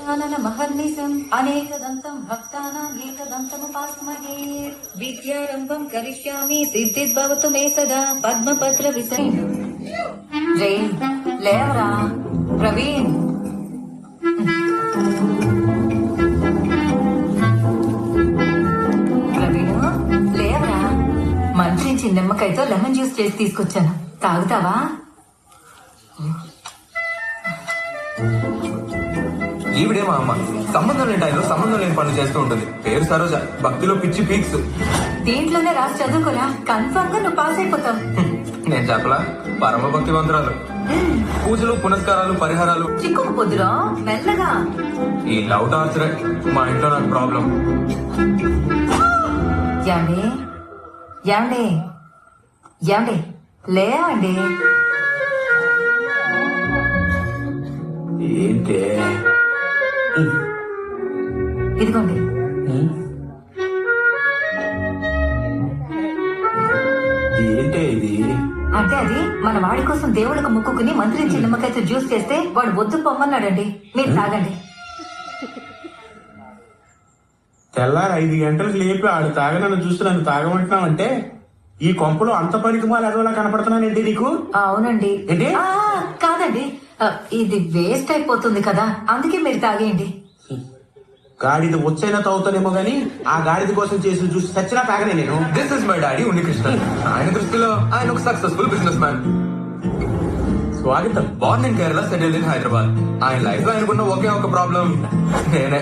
గజానన మహర్నిశం అనేకదంతం భక్తానాం ఏకదంతముపాస్మహే విద్యారంభం కరిష్యామి సిద్ధిర్భవతు మే సదా పద్మపత్ర విసరేణు. జై లేవరా ప్రవీణ్. ప్రవీణ్ లేవరా, మంత్రించి నిమ్మకాయతో లెమన్ జ్యూస్ చేసి తీసుకొచ్చాను, తాగుతావా? ఈవిడే మా అమ్మ. సంబంధం లేని టైంలో సంబంధం లేని పనులు చేస్తూ ఉంటుంది. పేరు సరోజ, భక్తిలో పిచ్చి పీక్స్. దీంట్లోనే రాసి చదువుకోరా, కన్ఫర్మ్ గా నువ్వు పాస్ అయిపోతావు. నేను చెప్పలా, పరమ భక్తివంతురాలు. పూజలు పునస్కారాలు పరిహారాలు. చిక్కుకు పొద్దురా మెల్లగా. ఈ లవ్ టార్చరే మా ఇంట్లో నాకు ప్రాబ్లం. యాండి యాండి యాండి లేవండి. ఏంటే ఇదిగోండి. ఏంటే ఇది? అంటే అది మన వాడి కోసం దేవుడికి ముక్కుకుని మంత్రించి నిమ్మకాయతో జ్యూస్ చేస్తే వాడు వద్దు పొమ్మన్నాడండి, మీరు తాగండి. తెల్లారు 5 గంటలకు లేపి ఆడు తాగనన్ను చూసి నన్ను తాగమంటున్నావంటే ఈ కొంపలో అంత పనికిమాలి అదోలా కనపడుతున్నానండి నీకు? అవునండి. ఏంటి? కాదండి, ఇది వేస్ట్ అయిపోతుంది కదా, అందుకే మీరు తాగేయండి. గాడిద వచ్చైనా తాగుతానేమో గానీ ఆ గాడిద కోసం చేసి చూసి సచ్చినా తాగనే నేను. This is my daddy Unnikrishnan. ఆయన దృష్టిలో ఆయన ఒక సక్సెస్ఫుల్ బిజినెస్ మ్యాన్. స్వాగతం. Born in Kerala, settled in Hyderabad. ఆయన లైఫ్ లో ఆయనకున్న ఒకే ఒక ప్రాబ్లం నేనే.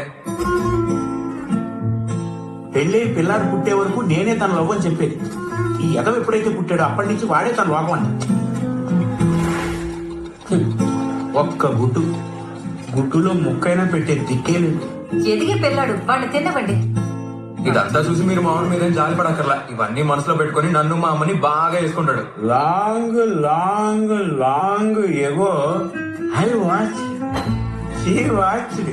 పెళ్ళి పిల్లాడు పుట్టే వరకు నేనే తన లవ్ అని చెప్పేది. ఈ ఎదవ ఎప్పుడైతే పుట్టాడో అప్పటి నుంచి వాడే తన లోకం అంట. ఒక్క గుడ్డులో ముక్కైనా పెట్టే దిక్కేలేదు. ఎదిగే పిల్లాడు, వాడిని తినవండి. ఇదంతా చూసి మీరు మామూలు మీరేం జాలి పడక్కర్లా. ఇవన్నీ మనసులో పెట్టుకుని నన్ను మా అమ్మని బాగా వేసుకుంటాడు. Long long long ago I watch, she watched.